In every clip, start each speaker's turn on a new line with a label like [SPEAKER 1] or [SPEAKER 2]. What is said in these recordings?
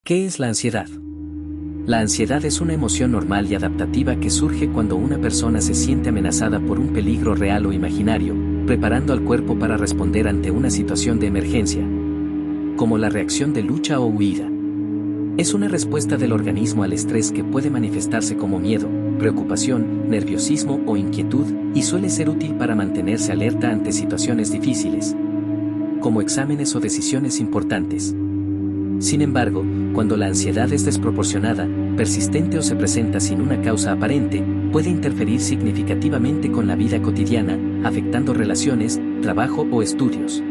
[SPEAKER 1] ¿Qué es la ansiedad? La ansiedad es una emoción normal y adaptativa que surge cuando una persona se siente amenazada por un peligro real o imaginario, preparando al cuerpo para responder ante una situación de emergencia, como la reacción de lucha o huida. Es una respuesta del organismo al estrés que puede manifestarse como miedo, preocupación, nerviosismo o inquietud, y suele ser útil para mantenerse alerta ante situaciones difíciles, como exámenes o decisiones importantes. Sin embargo, cuando la ansiedad es desproporcionada, persistente o se presenta sin una causa aparente, puede interferir significativamente con la vida cotidiana, afectando relaciones, trabajo o estudios.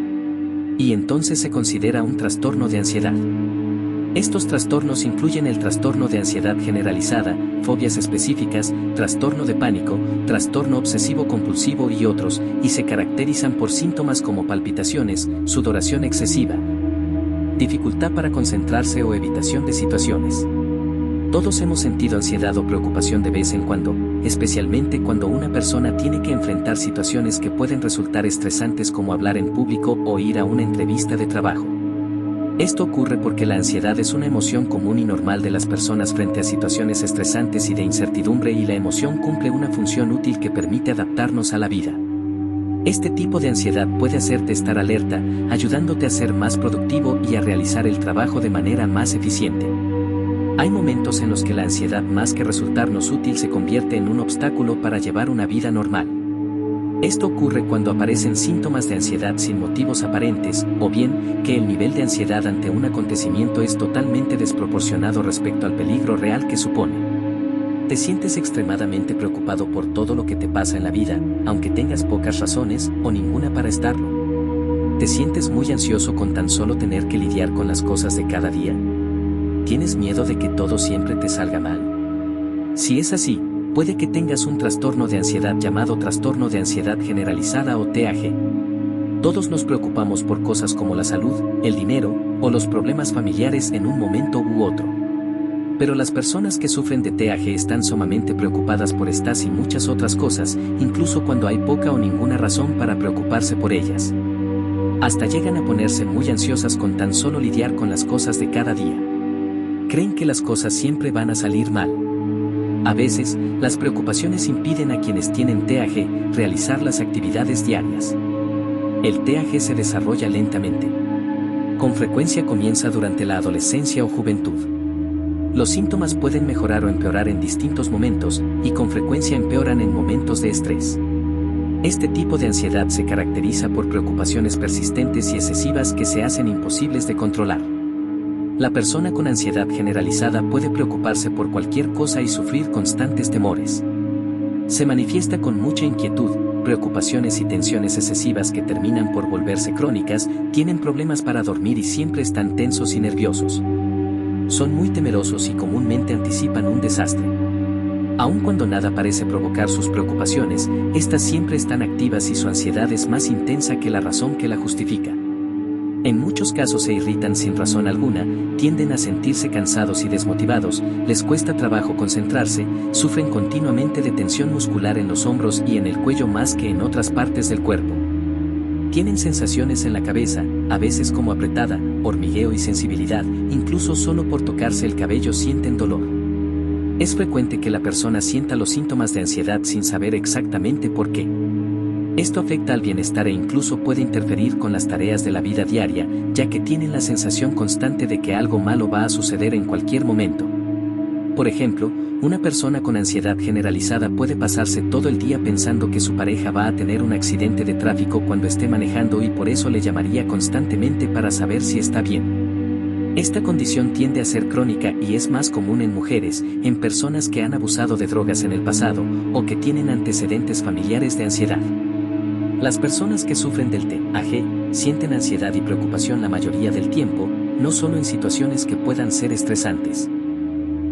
[SPEAKER 1] Y entonces se considera un trastorno de ansiedad. Estos trastornos incluyen el trastorno de ansiedad generalizada, fobias específicas, trastorno de pánico, trastorno obsesivo-compulsivo y otros, y se caracterizan por síntomas como palpitaciones, sudoración excesiva, dificultad para concentrarse o evitación de situaciones. Todos hemos sentido ansiedad o preocupación de vez en cuando, especialmente cuando una persona tiene que enfrentar situaciones que pueden resultar estresantes como hablar en público o ir a una entrevista de trabajo. Esto ocurre porque la ansiedad es una emoción común y normal de las personas frente a situaciones estresantes y de incertidumbre, y la emoción cumple una función útil que permite adaptarnos a la vida. Este tipo de ansiedad puede hacerte estar alerta, ayudándote a ser más productivo y a realizar el trabajo de manera más eficiente. Hay momentos en los que la ansiedad, más que resultarnos útil, se convierte en un obstáculo para llevar una vida normal. Esto ocurre cuando aparecen síntomas de ansiedad sin motivos aparentes, o bien que el nivel de ansiedad ante un acontecimiento es totalmente desproporcionado respecto al peligro real que supone. Te sientes extremadamente preocupado por todo lo que te pasa en la vida, aunque tengas pocas razones o ninguna para estarlo. Te sientes muy ansioso con tan solo tener que lidiar con las cosas de cada día. ¿Tienes miedo de que todo siempre te salga mal? Si es así, puede que tengas un trastorno de ansiedad llamado trastorno de ansiedad generalizada o TAG. Todos nos preocupamos por cosas como la salud, el dinero o los problemas familiares en un momento u otro. Pero las personas que sufren de TAG están sumamente preocupadas por estas y muchas otras cosas, incluso cuando hay poca o ninguna razón para preocuparse por ellas. Hasta llegan a ponerse muy ansiosas con tan solo lidiar con las cosas de cada día. Creen que las cosas siempre van a salir mal. A veces, las preocupaciones impiden a quienes tienen TAG realizar las actividades diarias. El TAG se desarrolla lentamente. Con frecuencia comienza durante la adolescencia o juventud. Los síntomas pueden mejorar o empeorar en distintos momentos, y con frecuencia empeoran en momentos de estrés. Este tipo de ansiedad se caracteriza por preocupaciones persistentes y excesivas que se hacen imposibles de controlar. La persona con ansiedad generalizada puede preocuparse por cualquier cosa y sufrir constantes temores. Se manifiesta con mucha inquietud, preocupaciones y tensiones excesivas que terminan por volverse crónicas, tienen problemas para dormir y siempre están tensos y nerviosos. Son muy temerosos y comúnmente anticipan un desastre. Aun cuando nada parece provocar sus preocupaciones, estas siempre están activas y su ansiedad es más intensa que la razón que la justifica. En muchos casos se irritan sin razón alguna, tienden a sentirse cansados y desmotivados, les cuesta trabajo concentrarse, sufren continuamente de tensión muscular en los hombros y en el cuello más que en otras partes del cuerpo. Tienen sensaciones en la cabeza, a veces como apretada, hormigueo y sensibilidad, incluso solo por tocarse el cabello sienten dolor. Es frecuente que la persona sienta los síntomas de ansiedad sin saber exactamente por qué. Esto afecta al bienestar e incluso puede interferir con las tareas de la vida diaria, ya que tienen la sensación constante de que algo malo va a suceder en cualquier momento. Por ejemplo, una persona con ansiedad generalizada puede pasarse todo el día pensando que su pareja va a tener un accidente de tráfico cuando esté manejando y por eso le llamaría constantemente para saber si está bien. Esta condición tiende a ser crónica y es más común en mujeres, en personas que han abusado de drogas en el pasado o que tienen antecedentes familiares de ansiedad. Las personas que sufren del TAG sienten ansiedad y preocupación la mayoría del tiempo, no solo en situaciones que puedan ser estresantes.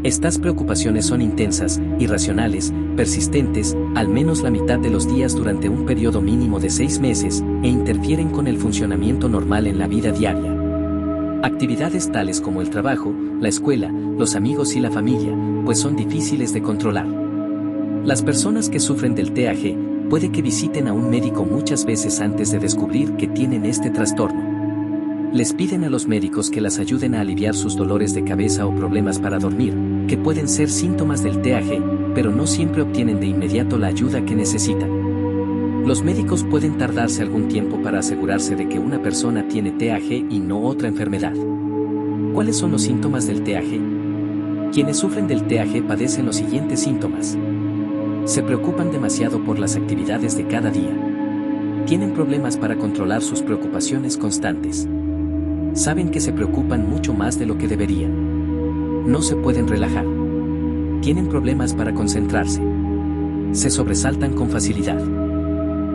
[SPEAKER 1] Estas preocupaciones son intensas, irracionales, persistentes, al menos la mitad de los días durante un periodo mínimo de 6 meses, e interfieren con el funcionamiento normal en la vida diaria. Actividades tales como el trabajo, la escuela, los amigos y la familia, pues son difíciles de controlar. Las personas que sufren del TAG puede que visiten a un médico muchas veces antes de descubrir que tienen este trastorno. Les piden a los médicos que las ayuden a aliviar sus dolores de cabeza o problemas para dormir, que pueden ser síntomas del TAG, pero no siempre obtienen de inmediato la ayuda que necesitan. Los médicos pueden tardarse algún tiempo para asegurarse de que una persona tiene TAG y no otra enfermedad. ¿Cuáles son los síntomas del TAG? Quienes sufren del TAG padecen los siguientes síntomas. Se preocupan demasiado por las actividades de cada día. Tienen problemas para controlar sus preocupaciones constantes. Saben que se preocupan mucho más de lo que deberían. No se pueden relajar. Tienen problemas para concentrarse. Se sobresaltan con facilidad.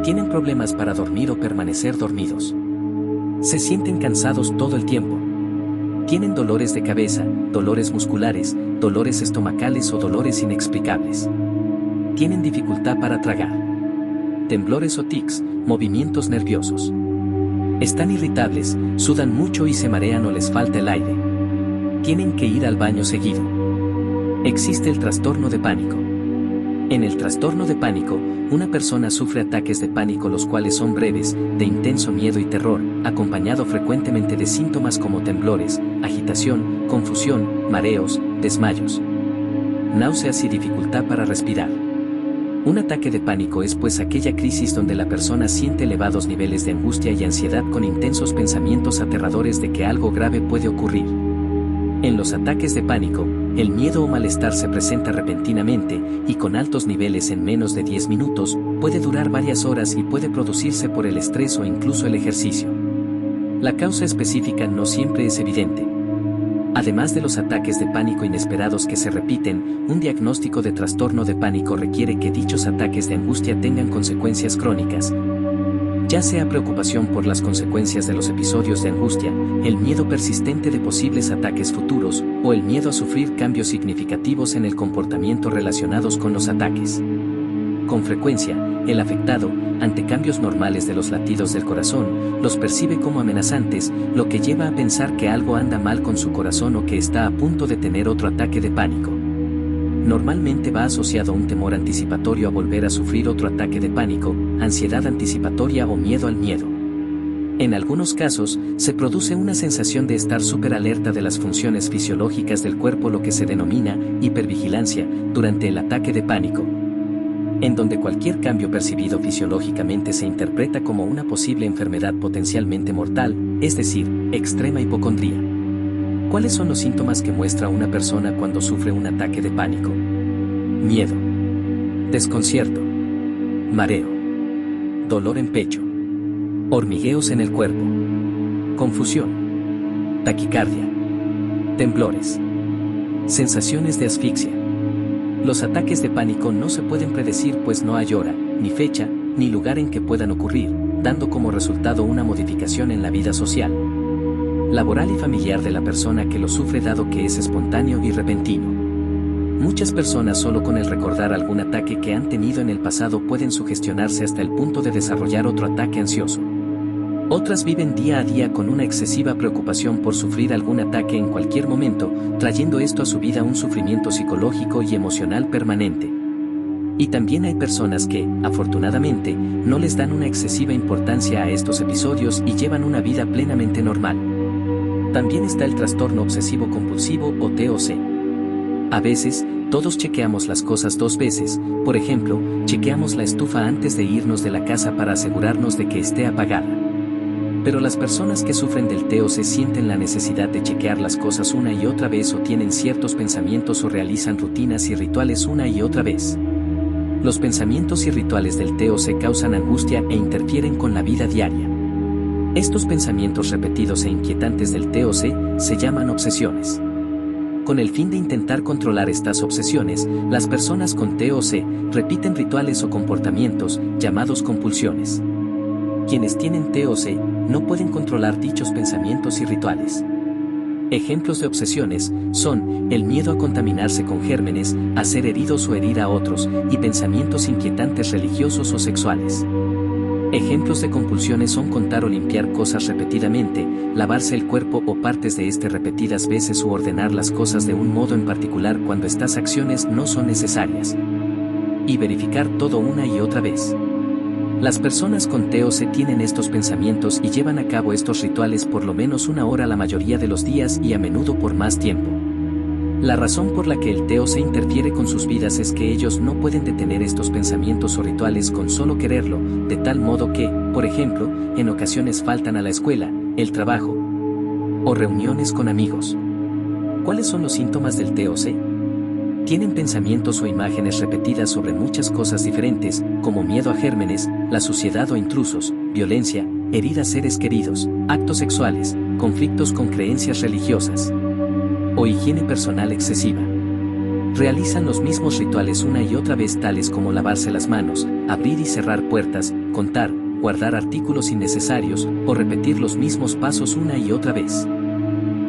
[SPEAKER 1] Tienen problemas para dormir o permanecer dormidos. Se sienten cansados todo el tiempo. Tienen dolores de cabeza, dolores musculares, dolores estomacales o dolores inexplicables. Tienen dificultad para tragar. Temblores o tics, movimientos nerviosos. Están irritables, sudan mucho y se marean o les falta el aire. Tienen que ir al baño seguido. Existe el trastorno de pánico. En el trastorno de pánico, una persona sufre ataques de pánico los cuales son breves, de intenso miedo y terror, acompañado frecuentemente de síntomas como temblores, agitación, confusión, mareos, desmayos, náuseas y dificultad para respirar. Un ataque de pánico es pues aquella crisis donde la persona siente elevados niveles de angustia y ansiedad con intensos pensamientos aterradores de que algo grave puede ocurrir. En los ataques de pánico, el miedo o malestar se presenta repentinamente y con altos niveles en menos de 10 minutos, puede durar varias horas y puede producirse por el estrés o incluso el ejercicio. La causa específica no siempre es evidente. Además de los ataques de pánico inesperados que se repiten, un diagnóstico de trastorno de pánico requiere que dichos ataques de angustia tengan consecuencias crónicas, ya sea preocupación por las consecuencias de los episodios de angustia, el miedo persistente de posibles ataques futuros, o el miedo a sufrir cambios significativos en el comportamiento relacionados con los ataques. Con frecuencia, el afectado, ante cambios normales de los latidos del corazón, los percibe como amenazantes, lo que lleva a pensar que algo anda mal con su corazón o que está a punto de tener otro ataque de pánico. Normalmente va asociado a un temor anticipatorio a volver a sufrir otro ataque de pánico, ansiedad anticipatoria o miedo al miedo. En algunos casos, se produce una sensación de estar súper alerta de las funciones fisiológicas del cuerpo, lo que se denomina hipervigilancia, durante el ataque de pánico, en donde cualquier cambio percibido fisiológicamente se interpreta como una posible enfermedad potencialmente mortal, es decir, extrema hipocondría. ¿Cuáles son los síntomas que muestra una persona cuando sufre un ataque de pánico? Miedo, desconcierto, mareo, dolor en pecho, hormigueos en el cuerpo, confusión, taquicardia, temblores, sensaciones de asfixia. Los ataques de pánico no se pueden predecir pues no hay hora, ni fecha, ni lugar en que puedan ocurrir, dando como resultado una modificación en la vida social, laboral y familiar de la persona que lo sufre, dado que es espontáneo y repentino. Muchas personas solo con el recordar algún ataque que han tenido en el pasado pueden sugestionarse hasta el punto de desarrollar otro ataque ansioso. Otras viven día a día con una excesiva preocupación por sufrir algún ataque en cualquier momento, trayendo esto a su vida un sufrimiento psicológico y emocional permanente. Y también hay personas que, afortunadamente, no les dan una excesiva importancia a estos episodios y llevan una vida plenamente normal. También está el trastorno obsesivo-compulsivo o TOC. A veces, todos chequeamos las cosas 2 veces, por ejemplo, chequeamos la estufa antes de irnos de la casa para asegurarnos de que esté apagada. Pero las personas que sufren del TOC sienten la necesidad de chequear las cosas una y otra vez, o tienen ciertos pensamientos o realizan rutinas y rituales una y otra vez. Los pensamientos y rituales del TOC causan angustia e interfieren con la vida diaria. Estos pensamientos repetidos e inquietantes del TOC se llaman obsesiones. Con el fin de intentar controlar estas obsesiones, las personas con TOC repiten rituales o comportamientos llamados compulsiones. Quienes tienen TOC no pueden controlar dichos pensamientos y rituales. Ejemplos de obsesiones son el miedo a contaminarse con gérmenes, a ser heridos o herir a otros, y pensamientos inquietantes religiosos o sexuales. Ejemplos de compulsiones son contar o limpiar cosas repetidamente, lavarse el cuerpo o partes de este repetidas veces, u ordenar las cosas de un modo en particular cuando estas acciones no son necesarias. Y verificar todo una y otra vez. Las personas con TOC tienen estos pensamientos y llevan a cabo estos rituales por lo menos una hora la mayoría de los días y a menudo por más tiempo. La razón por la que el TOC interfiere con sus vidas es que ellos no pueden detener estos pensamientos o rituales con solo quererlo, de tal modo que, por ejemplo, en ocasiones faltan a la escuela, el trabajo o reuniones con amigos. ¿Cuáles son los síntomas del TOC? Tienen pensamientos o imágenes repetidas sobre muchas cosas diferentes, como miedo a gérmenes, la suciedad o intrusos, violencia, herir a seres queridos, actos sexuales, conflictos con creencias religiosas o higiene personal excesiva. Realizan los mismos rituales una y otra vez, tales como lavarse las manos, abrir y cerrar puertas, contar, guardar artículos innecesarios o repetir los mismos pasos una y otra vez.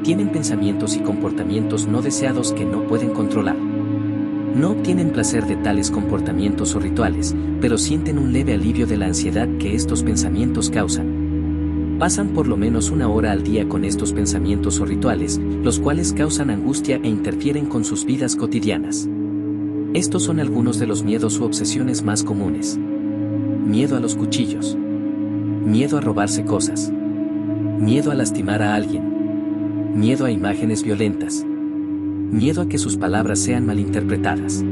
[SPEAKER 1] Tienen pensamientos y comportamientos no deseados que no pueden controlar. No obtienen placer de tales comportamientos o rituales, pero sienten un leve alivio de la ansiedad que estos pensamientos causan. Pasan por lo menos una hora al día con estos pensamientos o rituales, los cuales causan angustia e interfieren con sus vidas cotidianas. Estos son algunos de los miedos u obsesiones más comunes. Miedo a los cuchillos. Miedo a robarse cosas. Miedo a lastimar a alguien. Miedo a imágenes violentas. Miedo a que sus palabras sean malinterpretadas.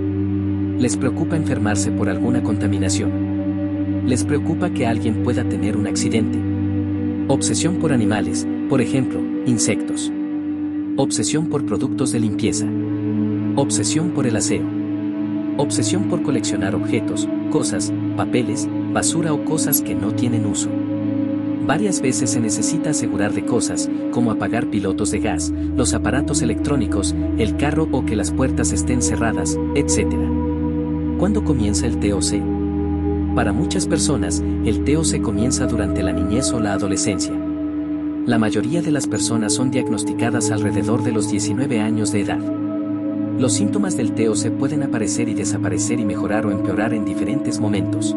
[SPEAKER 1] Les preocupa enfermarse por alguna contaminación. Les preocupa que alguien pueda tener un accidente. Obsesión por animales, por ejemplo, insectos. Obsesión por productos de limpieza. Obsesión por el aseo. Obsesión por coleccionar objetos, cosas, papeles, basura o cosas que no tienen uso. Varias veces se necesita asegurar de cosas, como apagar pilotos de gas, los aparatos electrónicos, el carro o que las puertas estén cerradas, etc. ¿Cuándo comienza el TOC? Para muchas personas, el TOC comienza durante la niñez o la adolescencia. La mayoría de las personas son diagnosticadas alrededor de los 19 años de edad. Los síntomas del TOC pueden aparecer y desaparecer y mejorar o empeorar en diferentes momentos.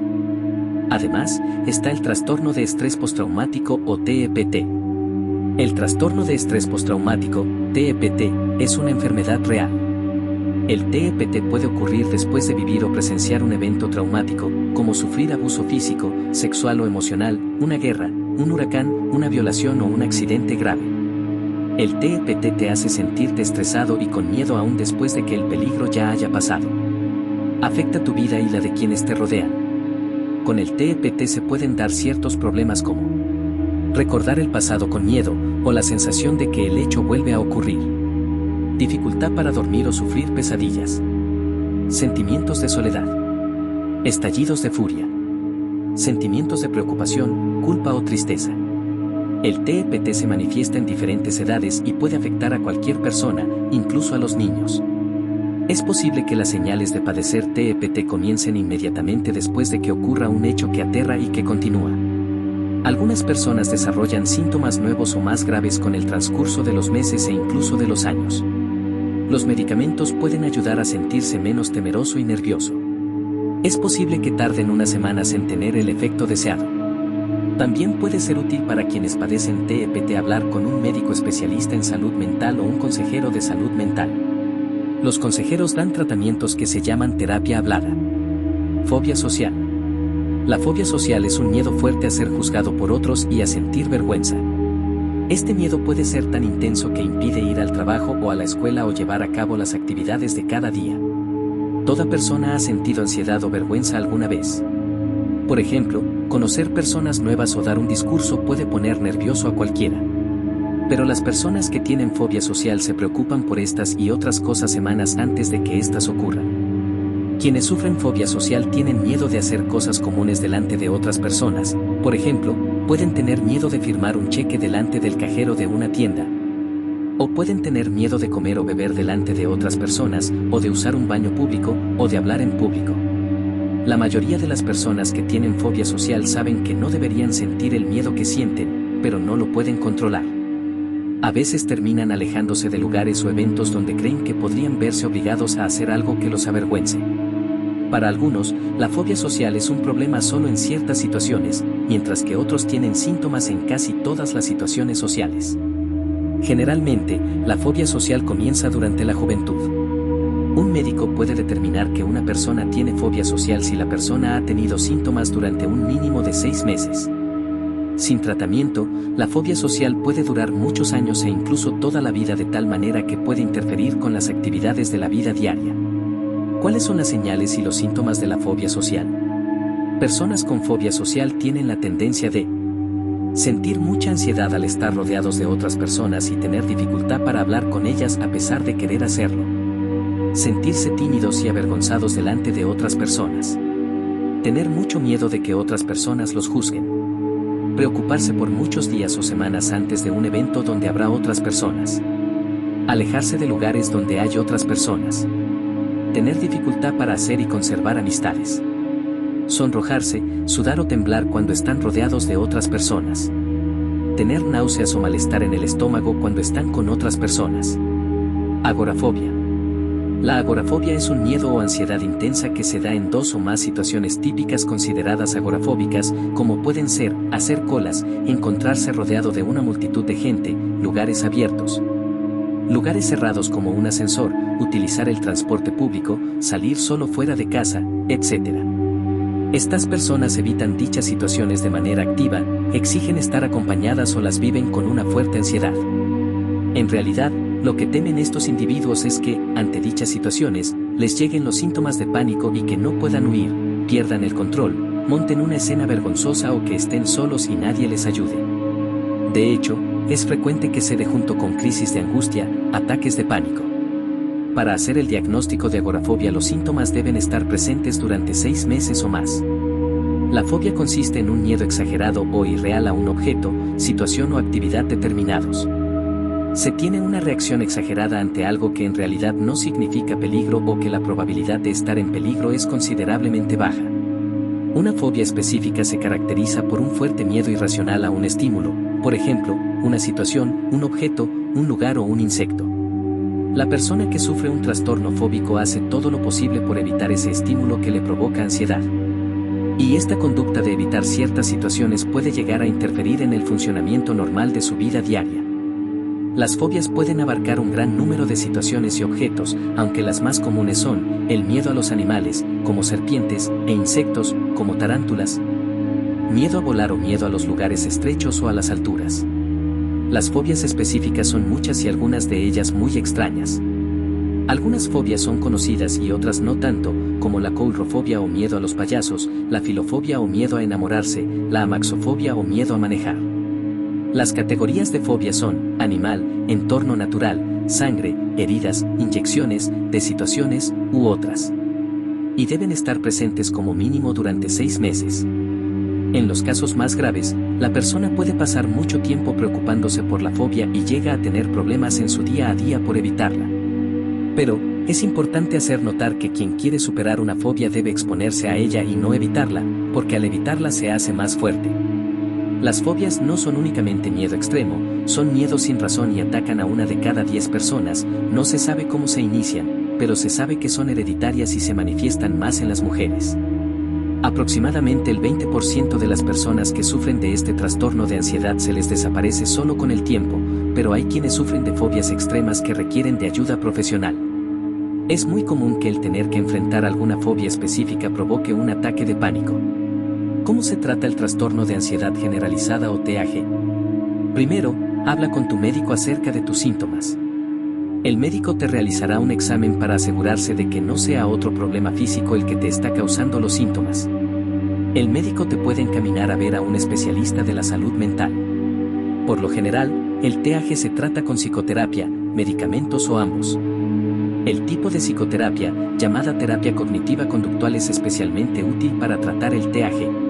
[SPEAKER 1] Además, está el trastorno de estrés postraumático o TEPT. El trastorno de estrés postraumático, TEPT, es una enfermedad real. El TEPT puede ocurrir después de vivir o presenciar un evento traumático, como sufrir abuso físico, sexual o emocional, una guerra, un huracán, una violación o un accidente grave. El TEPT te hace sentirte estresado y con miedo aún después de que el peligro ya haya pasado. Afecta tu vida y la de quienes te rodean. Con el TEPT se pueden dar ciertos problemas como recordar el pasado con miedo o la sensación de que el hecho vuelve a ocurrir. Dificultad para dormir o sufrir pesadillas. Sentimientos de soledad. Estallidos de furia. Sentimientos de preocupación, culpa o tristeza. El TEPT se manifiesta en diferentes edades y puede afectar a cualquier persona, incluso a los niños. Es posible que las señales de padecer TEPT comiencen inmediatamente después de que ocurra un hecho que aterra y que continúa. Algunas personas desarrollan síntomas nuevos o más graves con el transcurso de los meses e incluso de los años. Los medicamentos pueden ayudar a sentirse menos temeroso y nervioso. Es posible que tarden unas semanas en tener el efecto deseado. También puede ser útil para quienes padecen TEPT hablar con un médico especialista en salud mental o un consejero de salud mental. Los consejeros dan tratamientos que se llaman terapia hablada. Fobia social. La fobia social es un miedo fuerte a ser juzgado por otros y a sentir vergüenza. Este miedo puede ser tan intenso que impide ir al trabajo o a la escuela o llevar a cabo las actividades de cada día. Toda persona ha sentido ansiedad o vergüenza alguna vez. Por ejemplo, conocer personas nuevas o dar un discurso puede poner nervioso a cualquiera. Pero las personas que tienen fobia social se preocupan por estas y otras cosas semanas antes de que éstas ocurran. Quienes sufren fobia social tienen miedo de hacer cosas comunes delante de otras personas, por ejemplo, pueden tener miedo de firmar un cheque delante del cajero de una tienda. O pueden tener miedo de comer o beber delante de otras personas, o de usar un baño público, o de hablar en público. La mayoría de las personas que tienen fobia social saben que no deberían sentir el miedo que sienten, pero no lo pueden controlar. A veces terminan alejándose de lugares o eventos donde creen que podrían verse obligados a hacer algo que los avergüence. Para algunos, la fobia social es un problema solo en ciertas situaciones, mientras que otros tienen síntomas en casi todas las situaciones sociales. Generalmente, la fobia social comienza durante la juventud. Un médico puede determinar que una persona tiene fobia social si la persona ha tenido síntomas durante un mínimo de 6 meses. Sin tratamiento, la fobia social puede durar muchos años e incluso toda la vida, de tal manera que puede interferir con las actividades de la vida diaria. ¿Cuáles son las señales y los síntomas de la fobia social? Personas con fobia social tienen la tendencia de sentir mucha ansiedad al estar rodeados de otras personas y tener dificultad para hablar con ellas a pesar de querer hacerlo. Sentirse tímidos y avergonzados delante de otras personas. Tener mucho miedo de que otras personas los juzguen. Preocuparse por muchos días o semanas antes de un evento donde habrá otras personas. Alejarse de lugares donde hay otras personas. Tener dificultad para hacer y conservar amistades. Sonrojarse, sudar o temblar cuando están rodeados de otras personas. Tener náuseas o malestar en el estómago cuando están con otras personas. Agorafobia. La agorafobia es un miedo o ansiedad intensa que se da en 2 o más situaciones típicas consideradas agorafóbicas, como pueden ser hacer colas, encontrarse rodeado de una multitud de gente, lugares abiertos, lugares cerrados como un ascensor, utilizar el transporte público, salir solo fuera de casa, etc. Estas personas evitan dichas situaciones de manera activa, exigen estar acompañadas o las viven con una fuerte ansiedad. En realidad, lo que temen estos individuos es que, ante dichas situaciones, les lleguen los síntomas de pánico y que no puedan huir, pierdan el control, monten una escena vergonzosa o que estén solos y nadie les ayude. De hecho, es frecuente que se dé junto con crisis de angustia, ataques de pánico. Para hacer el diagnóstico de agorafobia, los síntomas deben estar presentes durante 6 meses o más. La fobia consiste en un miedo exagerado o irreal a un objeto, situación o actividad determinados. Se tiene una reacción exagerada ante algo que en realidad no significa peligro o que la probabilidad de estar en peligro es considerablemente baja. Una fobia específica se caracteriza por un fuerte miedo irracional a un estímulo, por ejemplo, una situación, un objeto, un lugar o un insecto. La persona que sufre un trastorno fóbico hace todo lo posible por evitar ese estímulo que le provoca ansiedad. Y esta conducta de evitar ciertas situaciones puede llegar a interferir en el funcionamiento normal de su vida diaria. Las fobias pueden abarcar un gran número de situaciones y objetos, aunque las más comunes son el miedo a los animales, como serpientes, e insectos, como tarántulas, miedo a volar o miedo a los lugares estrechos o a las alturas. Las fobias específicas son muchas y algunas de ellas muy extrañas. Algunas fobias son conocidas y otras no tanto, como la coulrofobia o miedo a los payasos, la filofobia o miedo a enamorarse, la amaxofobia o miedo a manejar. Las categorías de fobia son animal, entorno natural, sangre, heridas, inyecciones, de situaciones, u otras. Y deben estar presentes como mínimo durante 6 meses. En los casos más graves, la persona puede pasar mucho tiempo preocupándose por la fobia y llega a tener problemas en su día a día por evitarla. Pero, es importante hacer notar que quien quiere superar una fobia debe exponerse a ella y no evitarla, porque al evitarla se hace más fuerte. Las fobias no son únicamente miedo extremo, son miedos sin razón y atacan a 1 de cada 10 personas, no se sabe cómo se inician, pero se sabe que son hereditarias y se manifiestan más en las mujeres. Aproximadamente el 20% de las personas que sufren de este trastorno de ansiedad se les desaparece solo con el tiempo, pero hay quienes sufren de fobias extremas que requieren de ayuda profesional. Es muy común que el tener que enfrentar alguna fobia específica provoque un ataque de pánico. ¿Cómo se trata el trastorno de ansiedad generalizada o TAG? Primero, habla con tu médico acerca de tus síntomas. El médico te realizará un examen para asegurarse de que no sea otro problema físico el que te está causando los síntomas. El médico te puede encaminar a ver a un especialista de la salud mental. Por lo general, el TAG se trata con psicoterapia, medicamentos o ambos. El tipo de psicoterapia, llamada terapia cognitiva conductual, es especialmente útil para tratar el TAG.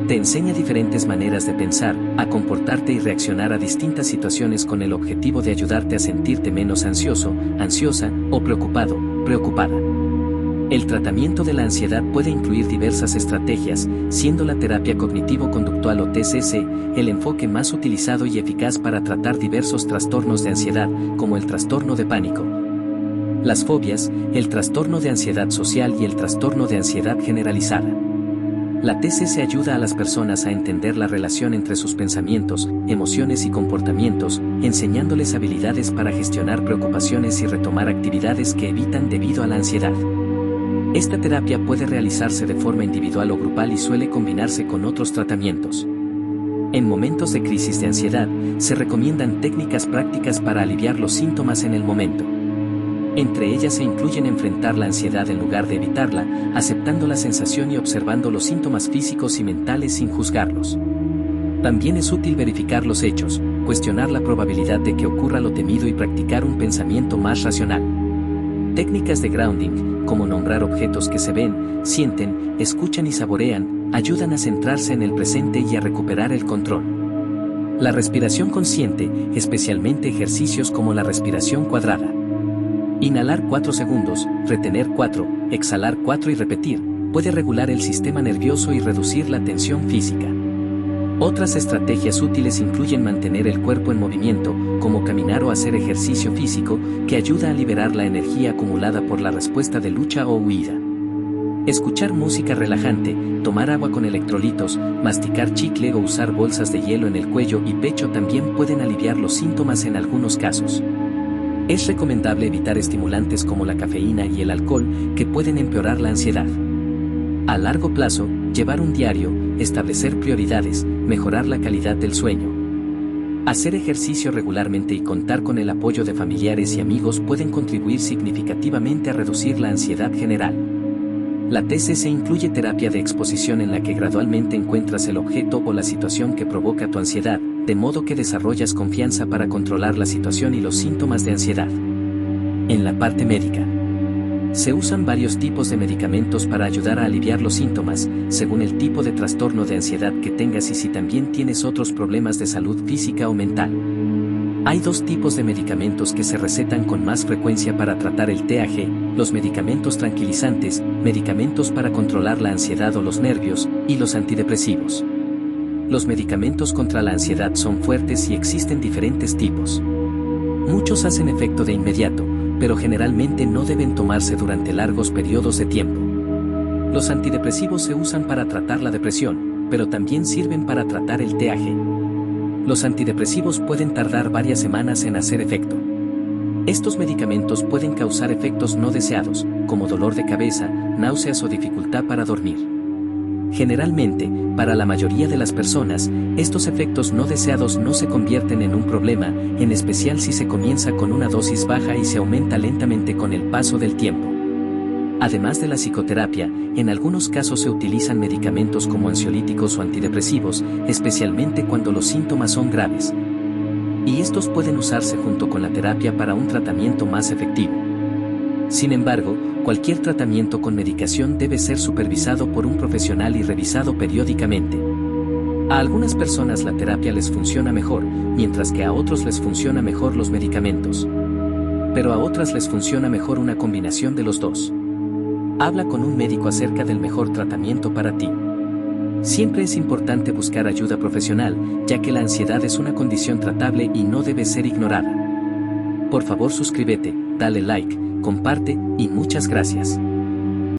[SPEAKER 1] Te enseña diferentes maneras de pensar, a comportarte y reaccionar a distintas situaciones con el objetivo de ayudarte a sentirte menos ansioso, ansiosa o preocupado, preocupada. El tratamiento de la ansiedad puede incluir diversas estrategias, siendo la terapia cognitivo-conductual o TCC el enfoque más utilizado y eficaz para tratar diversos trastornos de ansiedad, como el trastorno de pánico, las fobias, el trastorno de ansiedad social y el trastorno de ansiedad generalizada. La TCC ayuda a las personas a entender la relación entre sus pensamientos, emociones y comportamientos, enseñándoles habilidades para gestionar preocupaciones y retomar actividades que evitan debido a la ansiedad. Esta terapia puede realizarse de forma individual o grupal y suele combinarse con otros tratamientos. En momentos de crisis de ansiedad, se recomiendan técnicas prácticas para aliviar los síntomas en el momento. Entre ellas se incluyen enfrentar la ansiedad en lugar de evitarla, aceptando la sensación y observando los síntomas físicos y mentales sin juzgarlos. También es útil verificar los hechos, cuestionar la probabilidad de que ocurra lo temido y practicar un pensamiento más racional. Técnicas de grounding, como nombrar objetos que se ven, sienten, escuchan y saborean, ayudan a centrarse en el presente y a recuperar el control. La respiración consciente, especialmente ejercicios como la respiración cuadrada. Inhalar 4 segundos, retener 4, exhalar 4 y repetir, puede regular el sistema nervioso y reducir la tensión física. Otras estrategias útiles incluyen mantener el cuerpo en movimiento, como caminar o hacer ejercicio físico, que ayuda a liberar la energía acumulada por la respuesta de lucha o huida. Escuchar música relajante, tomar agua con electrolitos, masticar chicle o usar bolsas de hielo en el cuello y pecho también pueden aliviar los síntomas en algunos casos. Es recomendable evitar estimulantes como la cafeína y el alcohol, que pueden empeorar la ansiedad. A largo plazo, llevar un diario, establecer prioridades, mejorar la calidad del sueño. Hacer ejercicio regularmente y contar con el apoyo de familiares y amigos pueden contribuir significativamente a reducir la ansiedad general. La TCC incluye terapia de exposición en la que gradualmente encuentras el objeto o la situación que provoca tu ansiedad, de modo que desarrollas confianza para controlar la situación y los síntomas de ansiedad. En la parte médica, se usan varios tipos de medicamentos para ayudar a aliviar los síntomas, según el tipo de trastorno de ansiedad que tengas y si también tienes otros problemas de salud física o mental. Hay 2 tipos de medicamentos que se recetan con más frecuencia para tratar el TAG, los medicamentos tranquilizantes, medicamentos para controlar la ansiedad o los nervios, y los antidepresivos. Los medicamentos contra la ansiedad son fuertes y existen diferentes tipos. Muchos hacen efecto de inmediato, pero generalmente no deben tomarse durante largos periodos de tiempo. Los antidepresivos se usan para tratar la depresión, pero también sirven para tratar el TAG. Los antidepresivos pueden tardar varias semanas en hacer efecto. Estos medicamentos pueden causar efectos no deseados, como dolor de cabeza, náuseas o dificultad para dormir. Generalmente, para la mayoría de las personas, estos efectos no deseados no se convierten en un problema, en especial si se comienza con una dosis baja y se aumenta lentamente con el paso del tiempo. Además de la psicoterapia, en algunos casos se utilizan medicamentos como ansiolíticos o antidepresivos, especialmente cuando los síntomas son graves. Y estos pueden usarse junto con la terapia para un tratamiento más efectivo. Sin embargo, cualquier tratamiento con medicación debe ser supervisado por un profesional y revisado periódicamente. A algunas personas la terapia les funciona mejor, mientras que a otros les funciona mejor los medicamentos. Pero a otras les funciona mejor una combinación de los dos. Habla con un médico acerca del mejor tratamiento para ti. Siempre es importante buscar ayuda profesional, ya que la ansiedad es una condición tratable y no debe ser ignorada. Por favor suscríbete, dale like, comparte, y muchas gracias.